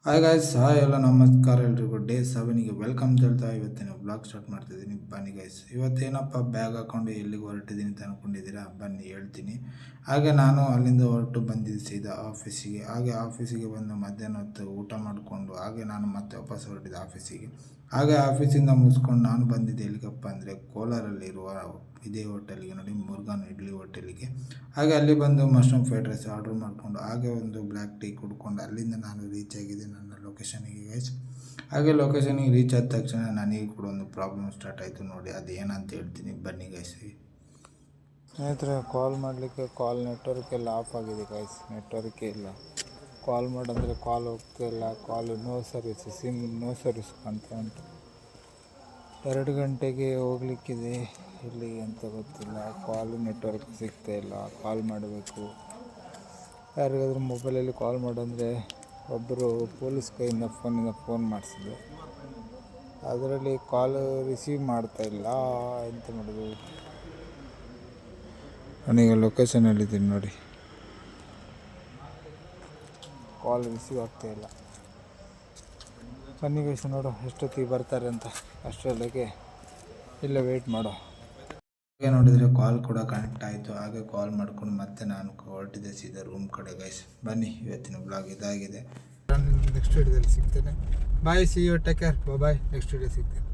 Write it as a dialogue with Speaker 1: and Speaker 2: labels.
Speaker 1: Hi guys, hi ಎಲ್ಲ ನಮಸ್ಕಾರ ಎಲ್ರಿಗೂ. ಡೇ 7ಗೆ ವೆಲ್ಕಮ್ ಹೇಳ್ತಾ ಇವತ್ತಿನ ಬ್ಲಾಗ್ ಸ್ಟಾರ್ಟ್ ಮಾಡ್ತಿದ್ದೀನಿ. ಬನ್ನಿ ಗೈಸ್, ಇವತ್ತೇನಪ್ಪ ಬ್ಯಾಗ್ ಹಾಕೊಂಡು ಎಲ್ಲಿಗೆ ಹೊರಟಿದ್ದೀನಿ ಅಂತ ಅಂದ್ಕೊಂಡಿದ್ದೀರಾ? ಬನ್ನಿ ಹೇಳ್ತೀನಿ. ಹಾಗೆ ನಾನು ಅಲ್ಲಿಂದ ಹೊರಟು ಬಂದಿದ್ದು ಸೀದಾ ಆಫೀಸಿಗೆ. ಹಾಗೆ ಆಫೀಸಿಗೆ ಬಂದು ಮಧ್ಯಾಹ್ನ ಹೊತ್ತು ಊಟ ಮಾಡಿಕೊಂಡು ಹಾಗೆ ನಾನು ಮತ್ತೆ ವಾಪಸ್ ಹೊರಟಿದ್ದೆ ಆಫೀಸಿಗೆ. ಹಾಗೆ ಆಫೀಸಿಂದ ಮುಗಿಸ್ಕೊಂಡು ನಾನು ಬಂದಿದ್ದೆ ಎಲ್ಲಿಗಪ್ಪ ಅಂದರೆ ಕೋಲಾರಲ್ಲಿರುವ ಇದೇ ಹೋಟೆಲಿಗೆ, ನೋಡಿ, ಮುರುಘನ್ ಇಡ್ಲಿ ಹೋಟೆಲಿಗೆ. ಹಾಗೆ ಅಲ್ಲಿ ಬಂದು ಮಶ್ರೂಮ್ ಫ್ರೈಡ್ ರೈಸ್ ಆರ್ಡ್ರ್ ಮಾಡಿಕೊಂಡು ಹಾಗೆ ಒಂದು ಬ್ಲ್ಯಾಕ್ ಟೀ ಕುಡ್ಕೊಂಡು ಅಲ್ಲಿಂದ ನಾನು ರೀಚ್ ಆಗಿದೆ ನನ್ನ ಲೊಕೇಶನಿಗೆ ಗೈಸ್. ಹಾಗೆ ಲೊಕೇಶನಿಗೆ ರೀಚ್ ಆದ ತಕ್ಷಣ ನನಗೆ ಕೂಡ ಒಂದು ಪ್ರಾಬ್ಲಮ್ ಸ್ಟಾರ್ಟ್ ಆಯಿತು. ನೋಡಿ, ಅದು ಏನಂತ ಹೇಳ್ತೀನಿ, ಬನ್ನಿ ಗೈಸ್. ಸ್ನೇಹಿತರೆ, ಕಾಲ್ ಮಾಡಲಿಕ್ಕೆ ನೆಟ್ವರ್ಕ್ ಎಲ್ಲ ಆಫ್ ಆಗಿದೆ ಗೈಸ್. ನೆಟ್ವರ್ಕೇ ಇಲ್ಲ. ಕಾಲ್ ಮಾಡಂದರೆ ಕಾಲ್ ಹೋಗ್ತಿಲ್ಲ. Call no service, SIM no service ಅಂತ ಉಂಟು. 2 ಗಂಟೆಗೆ ಹೋಗ್ಲಿಕ್ಕಿದೆ, ಎಲ್ಲಿಗೆ ಅಂತ ಗೊತ್ತಿಲ್ಲ. ಕಾಲು ನೆಟ್ವರ್ಕ್ ಸಿಗ್ತಾ ಇಲ್ಲ. ಕಾಲ್ ಮಾಡಬೇಕು, ಯಾರಿಗಾದ್ರೂ ಮೊಬೈಲಲ್ಲಿ ಕಾಲ್ ಮಾಡಂದರೆ ಒಬ್ಬರು ಪೊಲೀಸ್ ಕೈಯಿಂದ ಫೋನ್ ಮಾಡಿಸಿದ್ರು. ಅದರಲ್ಲಿ ಕಾಲ್ ರಿಸೀವ್ ಮಾಡ್ತಾಯಿಲ್ಲ. ಎಂತ ಮಾಡೋದು? ನಾನೀಗ ಲೊಕೇಶನಲ್ಲಿದ್ದೀನಿ ನೋಡಿ, ಕಾಲ್ ರಿಸೀವ್ ಆಗ್ತಾಯಿಲ್ಲ. ಬನ್ನಿ ಗೈಸ್, ನೋಡು ಎಷ್ಟೊತ್ತಿಗೆ ಬರ್ತಾರೆ ಅಂತ. ಅಷ್ಟರೊಳಗೆ ಇಲ್ಲ ವೆಯ್ಟ್ ಮಾಡೋ. ಹಾಗೆ ನೋಡಿದರೆ ಕಾಲ್ ಕೂಡ ಕನೆಕ್ಟ್ ಆಯಿತು. ಹಾಗೆ ಕಾಲ್ ಮಾಡ್ಕೊಂಡು ಮತ್ತೆ ನಾನು ಹೊರಟಿದ್ದೆ ಸೀದಾ ರೂಮ್ ಕಡೆ ಗೈಸ್. ಬನ್ನಿ, ಇವತ್ತಿನ ಬ್ಲಾಗ್ ಇದಾಗಿದೆ. ನಾನು ನೆಕ್ಸ್ಟ್ ವಿಡಿಯೋದಲ್ಲಿ ಸಿಗ್ತೇನೆ. Bye, see you, take care, bye. Next video ಸಿಗ್ತೇನೆ.